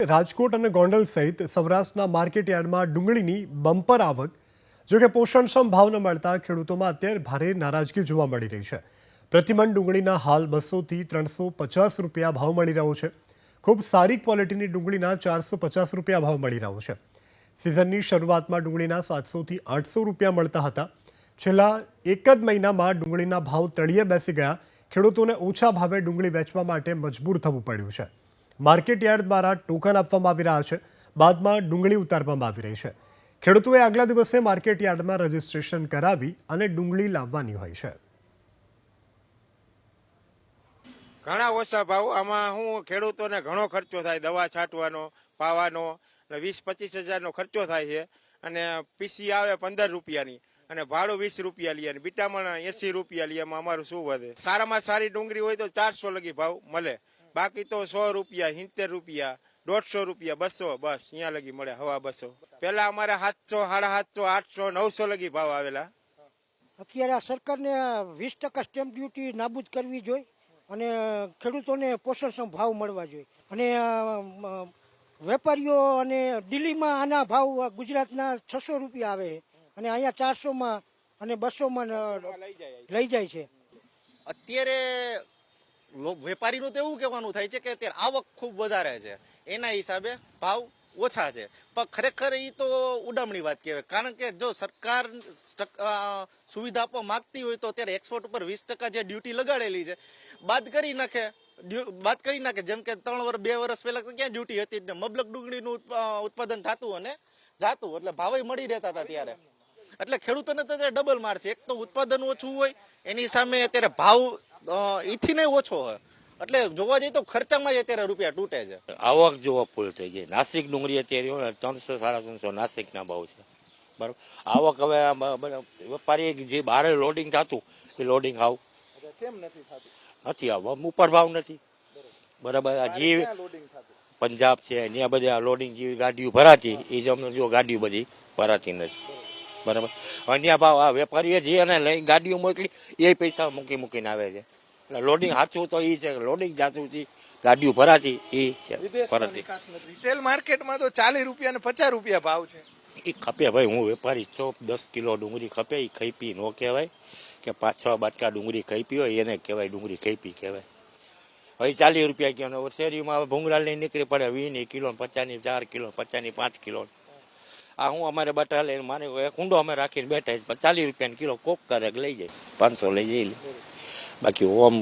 રાજકોટ અને ગોંડલ સહિત સૌરાષ્ટ્રના માર્કેટયાર્ડમાં ડુંગળીની બમ્પર આવક, જો કે પોષણક્ષમ ભાવ ન મળતા ખેડૂતોમાં અત્યારે ભારે નારાજગી જોવા મળી રહી છે. પ્રતિમણ ડુંગળીના હાલ 200 થી 350 રૂપિયા ભાવ મળી રહ્યો છે. ખૂબ સારી ક્વોલિટીની ડુંગળીના 450 રૂપિયા ભાવ મળી રહ્યો છે. સિઝનની શરૂઆતમાં ડુંગળીના 700 થી 800 રૂપિયા મળતા હતા. છેલ્લા એક જ મહિનામાં ડુંગળીના ભાવ તળિયે બેસી ગયા. ખેડૂતોને ઓછા ભાવે ડુંગળી વેચવા માટે મજબૂર થવું પડ્યું છે. માર્કેટયાર્ડ દ્વારા ટોકન આપવામાં આવી રહ્યા છે. બાદમાં ડુંગળી ઉતારવામાં આવી રહી છે. ખેડૂતોએ આગલા દિવસે માર્કેટયાર્ડમાં રજીસ્ટ્રેશન કરાવી અને ડુંગળી લાવવાની હોય છે. ઘણા ઓછા ભાવ. આમાં હું ખેડૂતોને ઘણો ખર્ચો થાય, દવા છાંટવાનો, પાવાનો, 20-25 હજારનો ખર્ચો થાય છે. અને પીસી આવે 15 રૂપિયાની અને ભાડું 20 રૂપિયા લે અને વિટામિન 80 રૂપિયા લે. એમાં અમારું શું વધે? સારામાં સારી ડુંગળી હોય તો 400 લગી ભાવ મળે, બાકી તો 100 રૂપિયા, 70 રૂપિયા, 150 રૂપિયા, 200, બસ અહીંયા લગી મળે. હવા 200. પેલા અમારે 700, 750, 800, 900 લગી ભાવ આવેલા. અત્યારે આ સરકારને 20% સ્ટેમ્પ ડ્યુટી નાબૂદ કરવી જોઈએ અને ખેડૂતોને પોષણક્ષમ ભાવ મળવા જોઈએ. અને વેપારીઓ અને દિલ્હીમાં આના ભાવ ગુજરાતના 600 રૂપિયા આવે અને અહીંયા 400માં અને 200માં લઈ જાય છે. અત્યારે વેપારીનું તો એવું કહેવાનું થાય છે કે અત્યારે આવક ખૂબ વધારે છે, એના હિસાબે ભાવ ઓછા છે. પણ ખરેખર એ તો ઉડામણી વાત કહેવાય. કારણ કે જો સરકાર સુવિધા આપવા માંગતી હોય તો અત્યારે એક્સપોર્ટ ઉપર 20% જે ડ્યુટી લગાડેલી છે બાદ કરી નાખે. જેમ કે 2 વર્ષ પહેલા ક્યાં ડ્યુટી હતી ને મબલક ડુંગળીનું ઉત્પાદન થતું અને જાતું, એટલે ભાવ મળી રહેતા હતા ત્યારે. એટલે ખેડૂતોને તો ડબલ માર છે. એક તો ઉત્પાદન ઓછું હોય, એની સામે અત્યારે ભાવ એથી નહીં ઓછો હોય, એટલે જોવા જઈએ તો ખર્ચામાં જ અત્યારે રૂપિયા તૂટે છે. આવક જોવા ફૂલ થઈ જાય. નાસિક ડુંગળી અત્યારે 300-350 નાસિકના ભાવ છે, બરાબર. આવક હવે વેપારી જે બહાર લોડિંગ થતું એ લોડિંગ કેમ નથી આવવા, ઉપર ભાવ નથી, બરાબર. જે પંજાબ છે ત્યાં બધા લોડિંગ જેવી ગાડીઓ ભરાતી, એ જ અમને જો ગાડીઓ બધી ભરાતી નથી, બરાબર. અન્ય ભાવ આ વેપારીએ જે અને લઈ ગાડીઓ મોકલી એ પૈસા મૂકીને આવે છે. એટલે લોડિંગ સાચું તો એ છે, લોડિંગ જાતું ગાડીઓ ભરાતી એ છે. રિટેલ માર્કેટમાં તો 40 રૂપિયા અને 50 રૂપિયા ભાવ છે. એ ખપે ભાઈ, હું વેપારી છું. 10 કિલો ડુંગળી ખપે, એ ખઈપી ન કહેવાય કે 5-6 બાટકા ડુંગળી ખઈપી હોય એને કહેવાય ડુંગળી ખઈપી કહેવાય. હવે 40 રૂપિયા કહેવાય. શેરીમાં ભૂંગળા લઈને નીકળી પડે 20 કિલો, 50 4 કિલો, 50 5 કિલો. આ હું અમારે બટા લઈને માને કુંડો અમે રાખીને બેઠા 40 રૂપિયા કિલો કોક કરે લઈ જાય, 500 લઈ જાય. બાકી ઓમ